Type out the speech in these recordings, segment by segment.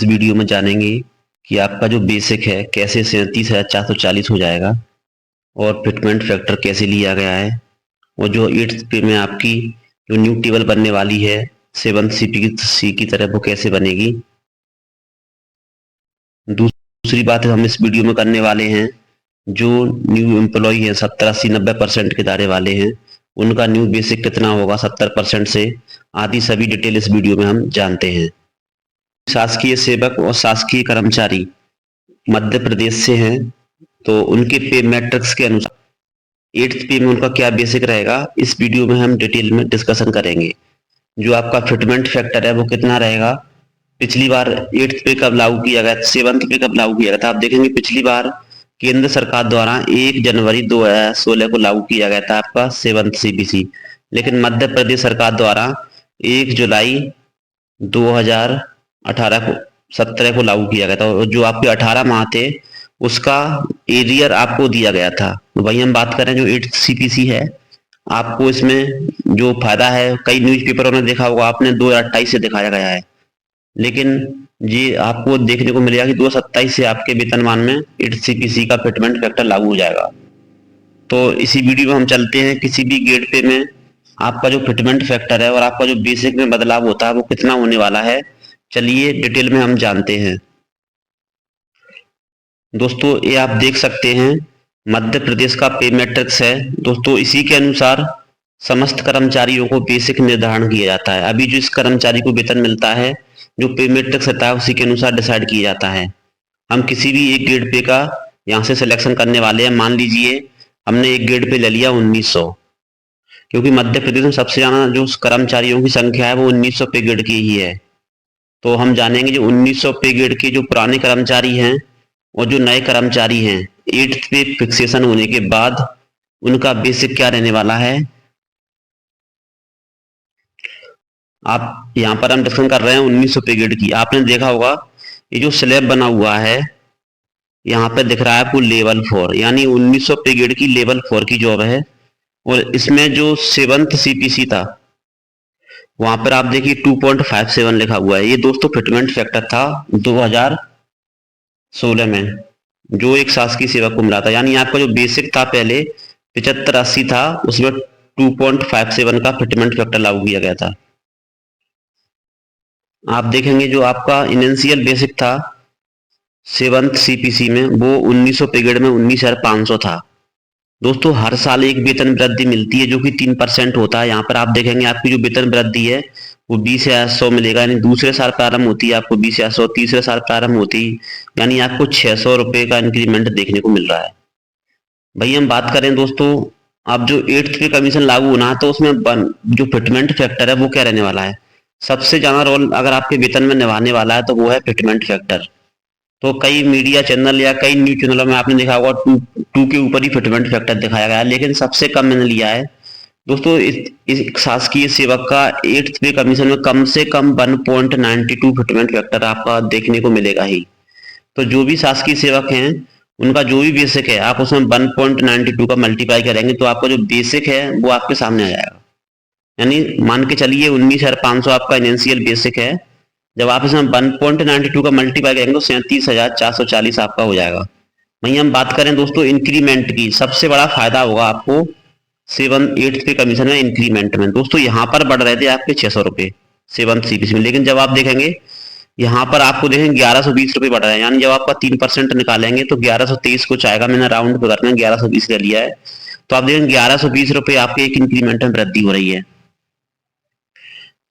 इस वीडियो में जानेंगे कि आपका जो बेसिक है कैसे 37,440 हो जाएगा और फिटमेंट फैक्टर कैसे लिया गया है और जो 8th पे में आपकी जो न्यू टेबल बनने वाली है 7th सी की तरह वो कैसे बनेगी। दूसरी बात हम इस वीडियो में करने वाले हैं जो न्यू एम्प्लॉय है 70-80-90% के दायरे वाले हैं उनका न्यू बेसिक कितना होगा 70% से आदि सभी डिटेल इस वीडियो में हम जानते हैं। शासकीय सेवक और शासकीय कर्मचारी मध्य प्रदेश से हैं तो उनके पे मैट्रिक्स के अनुसार 8th पे में उनका क्या बेसिक रहेगा इस वीडियो में हम डिटेल में डिस्कशन करेंगे। जो आपका फिटमेंट फैक्टर है वो कितना रहेगा, पिछली बार 8th पे कब लागू किया गया, 7th पे कब लागू किया गया था। आप देखेंगे पिछली बार केंद्र सरकार द्वारा 1 जनवरी 2016 को लागू किया गया था आपका 7th सीबीसी, लेकिन मध्य प्रदेश सरकार द्वारा 1 जुलाई 2018 को 17 को लागू किया गया था और जो आपके 18 माह थे उसका एरियर आपको दिया गया था। तो वही हम बात करें जो 8th सीपीसी है, आपको इसमें जो फायदा है कई न्यूज़पेपरों में देखा होगा आपने 2028 से दिखाया गया है, लेकिन ये आपको देखने को मिलेगा कि 2027 से आपके वेतनमान में 8th सीपीसी का फिटमेंट फैक्टर लागू हो जाएगा। तो इसी वीडियो में हम चलते हैं किसी भी ग्रेड पे में आपका जो फिटमेंट फैक्टर है और आपका जो बेसिक में बदलाव होता है वो कितना होने वाला है, चलिए डिटेल में हम जानते हैं। दोस्तों ये आप देख सकते हैं मध्य प्रदेश का पे मैट्रिक्स है दोस्तों, इसी के अनुसार समस्त कर्मचारियों को बेसिक निर्धारण किया जाता है। अभी जो इस कर्मचारी को वेतन मिलता है जो पे मैट्रिक्स रहता है उसी के अनुसार डिसाइड किया जाता है। हम किसी भी एक ग्रेड पे का यहाँ से सिलेक्शन करने वाले हैं। मान लीजिए हमने एक ग्रेड पे ले लिया 1900, क्योंकि मध्य प्रदेश में सबसे ज्यादा जो कर्मचारियों की संख्या है वो 1900 पे ग्रेड की ही है। तो हम जानेंगे जो 1900 पे ग्रेड के जो पुराने कर्मचारी हैं और जो नए कर्मचारी हैं 8th पे फिक्सेशन होने के बाद उनका बेसिक क्या रहने वाला है। आप यहाँ पर हम डिस्कशन कर रहे हैं 1900 पे ग्रेड की। आपने देखा होगा ये जो स्लैब बना हुआ है यहाँ पे दिख रहा है आपको लेवल 4, यानी 1900 पे ग्रेड की लेवल 4 की जॉब है। और इसमें जो 7th सीपीसी था वहां पर आप देखिए 2.57 लिखा हुआ है। ये दोस्तों फिटमेंट फैक्टर था 2016 में जो एक शासकीय सेवक को मिला था, यानी आपका जो बेसिक था पहले 75-80 था, उसमें 2.57 का फिटमेंट फैक्टर लागू किया गया था। आप देखेंगे जो आपका इनिशियल बेसिक था 7th सीपीसी में वो 1900 पे ग्रेड में 19,500 था। दोस्तों हर साल एक वेतन वृद्धि मिलती है जो कि 3% होता है। यहाँ पर आप देखेंगे आपकी जो वेतन वृद्धि है वो 20,100 मिलेगा, यानी दूसरे साल प्रारंभ होती है आपको 20,100, तीसरे साल प्रारंभ होती यानी आपको 600 रुपए का इंक्रीमेंट देखने को मिल रहा है। भाई हम बात करें दोस्तों अब जो 8th पे कमीशन लागू होना है तो उसमें जो फिटमेंट फैक्टर है वो क्या रहने वाला है, सबसे ज्यादा रोल अगर आपके वेतन में निभाने वाला है तो वो है फिटमेंट फैक्टर। तो कई मीडिया चैनल या कई न्यूज चैनलों में आपने देखा होगा टू के ऊपर ही फिटमेंट फैक्टर दिखाया गया है, लेकिन सबसे कम मैंने लिया है दोस्तों इस शासकीय सेवक का 8th पे कमीशन में कम से कम 1.92 फिटमेंट फैक्टर आपका देखने को मिलेगा ही। तो जो भी शासकीय सेवक हैं उनका जो भी बेसिक है आप उसमें 1.92 का मल्टीप्लाई करेंगे तो आपका जो बेसिक है वो आपके सामने आ जाएगा। यानी मान के चलिए 19,500 आपका इनिशियल बेसिक है, जब आप इसमें 1.92 का मल्टीप्लाई करेंगे तो 37,440 आपका हो जाएगा। वहीं हम बात करें दोस्तों इंक्रीमेंट की, सबसे बड़ा फायदा होगा आपको 8th पे कमीशन में इंक्रीमेंट में। दोस्तों यहाँ पर बढ़ रहे थे आपके 600 रुपए 7th सीपीसी में, लेकिन जब आप देखेंगे यहाँ पर आपको देखेंगे 1120 रुपए बढ़ रहे हैं, यानी जब आपका 3% निकालेंगे तो 1123 कुछ आएगा। मैंने राउंड पे करना 1120 ले लिया है, तो आप देखेंगे 1120 रुपए आपके एक इंक्रीमेंट में वृद्धि हो रही है।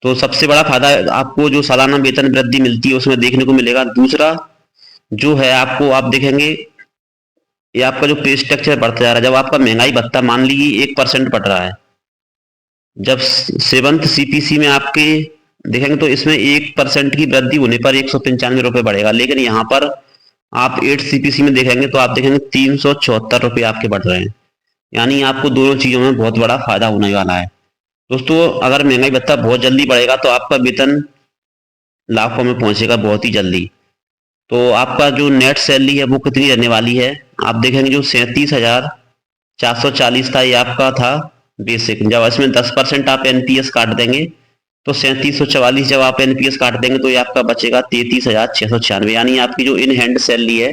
तो सबसे बड़ा फायदा आपको जो सालाना वेतन वृद्धि मिलती है उसमें देखने को मिलेगा। दूसरा जो है आपको आप देखेंगे ये आपका जो पे स्ट्रक्चर बढ़ता जा रहा है, जब आपका महंगाई भत्ता मान लीजिए 1% बढ़ रहा है, जब 7th सीपीसी में आपके देखेंगे तो इसमें 1% की वृद्धि होने पर 195 रुपए बढ़ेगा, लेकिन यहाँ पर आप 8th सीपीसी में देखेंगे तो आप देखेंगे 374 रुपए आपके बढ़ रहे हैं, यानी आपको दोनों चीजों में बहुत बड़ा फायदा होने वाला है। दोस्तों अगर महंगाई भत्ता बहुत जल्दी बढ़ेगा तो आपका वेतन लाखों में पहुंचेगा बहुत ही जल्दी। तो आपका जो नेट सैलरी है वो कितनी रहने वाली है, आप देखेंगे जो 37,440 था ये आपका था बेसिक, जब इसमें 10% आप एनपीएस काट देंगे तो 3744 जब आप एनपीएस काट देंगे तो ये आपका बचेगा 33,696, यानी आपकी जो इन हैंड सैलरी है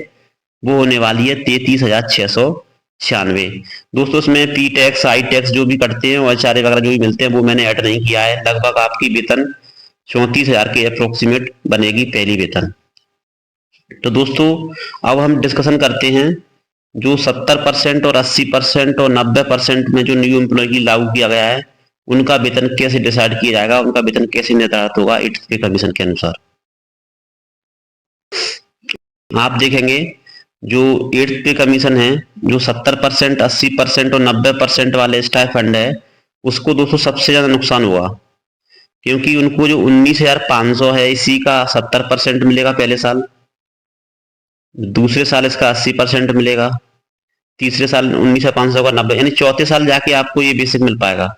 वो होने वाली है 33,696। दोस्तों इसमें पी टैक्स, आई टैक्स जो भी कटते हैं और एचआरए वगैरह जो भी मिलते हैं वो मैंने ऐड नहीं किया है। लगभग आपकी वेतन 34,000 के अप्रोक्सीमेट बनेगी पहली वेतन। तो दोस्तों अब हम डिस्कशन करते हैं जो 70% और 80% और 90% में जो न्यू एम्प्लॉय की लागू किया गया है उनका वेतन कैसे डिसाइड किया जाएगा, उनका वेतन कैसे निर्धारित होगा 8th पे कमीशन के अनुसार। आप देखेंगे जो 8th पे कमीशन है, जो 70%, 80% और 90% वाले स्टाइपेंड है उसको दोस्तों सबसे ज्यादा नुकसान हुआ, क्योंकि उनको जो 19,500 है इसी का 70% मिलेगा पहले साल, दूसरे साल इसका 80% मिलेगा, तीसरे साल 19,500 का 90, यानी चौथे साल जाके आपको ये बेसिक मिल पाएगा।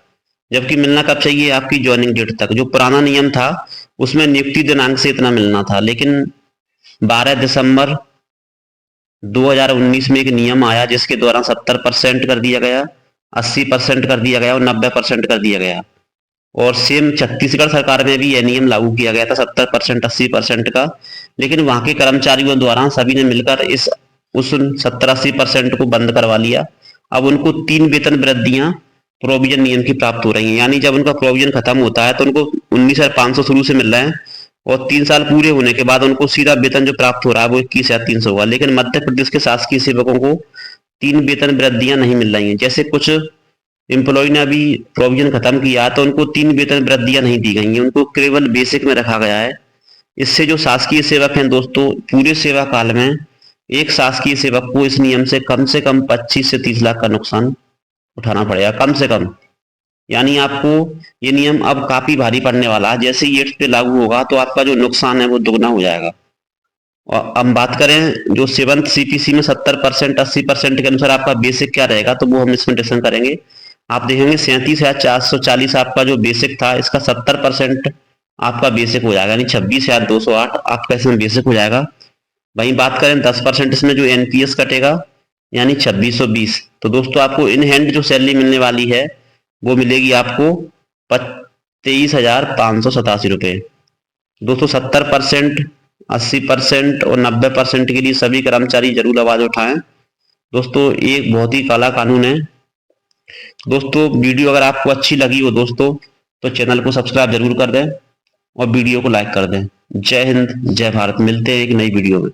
जबकि मिलना कब चाहिए, आपकी ज्वाइनिंग डेट तक। जो पुराना नियम था उसमें नियुक्ति दिनांक से इतना मिलना था, लेकिन 12 दिसंबर 2019 में एक नियम आया जिसके द्वारा 70% कर दिया गया, 80% कर दिया गया और 90% कर दिया गया। और सेम छत्तीसगढ़ सरकार में भी यह नियम लागू किया गया था 70%, 80% का, लेकिन वहां के कर्मचारियों द्वारा सभी ने मिलकर उस 70-80% को बंद करवा लिया। अब उनको 3 वेतन वृद्धियां प्रोविजन नियम की प्राप्त हो रही हैं, यानी जब उनका प्रोविजन खत्म होता है तो उनको 19,500 शुरू से मिल रहा है और 3 साल पूरे होने के बाद उनको सीधा वेतन जो प्राप्त हो रहा है वो 21,300 होगा। लेकिन मध्य प्रदेश के शासकीय सेवकों को 3 वेतन वृद्धियां नहीं मिल रही हैं। जैसे कुछ एम्प्लॉय ने अभी प्रोविजन खत्म किया तो उनको 3 वेतन वृद्धियां नहीं दी गई हैं, उनको केवल बेसिक में रखा गया है। इससे जो शासकीय सेवक हैं दोस्तों, पूरे सेवा काल में एक शासकीय सेवक को इस नियम से कम 25 से 30 लाख का नुकसान उठाना पड़ेगा, कम से कम। यानी आपको ये नियम अब काफी भारी पड़ने वाला है। जैसे ही 8th पे लागू होगा तो आपका जो नुकसान है वो दुगना हो जाएगा। और अब बात करें जो 7th सीपीसी में 70%, 80% के अनुसार आपका बेसिक क्या रहेगा, तो वो हम इसमें डिस्कशन करेंगे। आप देखेंगे 37,440 आपका जो बेसिक था, इसका 70% आपका बेसिक हो जाएगा, यानी 26,208 आपका इसमें बेसिक हो जाएगा। वहीं बात करें 10% इसमें जो एनपीएस कटेगा, यानी 2620। तो दोस्तों आपको इन हैंड जो सैलरी मिलने वाली है वो मिलेगी आपको 23,587 रुपए। दोस्तों 70%, 80% और 90% के लिए सभी कर्मचारी जरूर आवाज उठाएं। दोस्तों एक बहुत ही काला कानून है। दोस्तों वीडियो अगर आपको अच्छी लगी हो दोस्तों तो चैनल को सब्सक्राइब जरूर कर दें और वीडियो को लाइक कर दें। जय हिंद, जय भारत। मिलते हैं एक नई वीडियो में।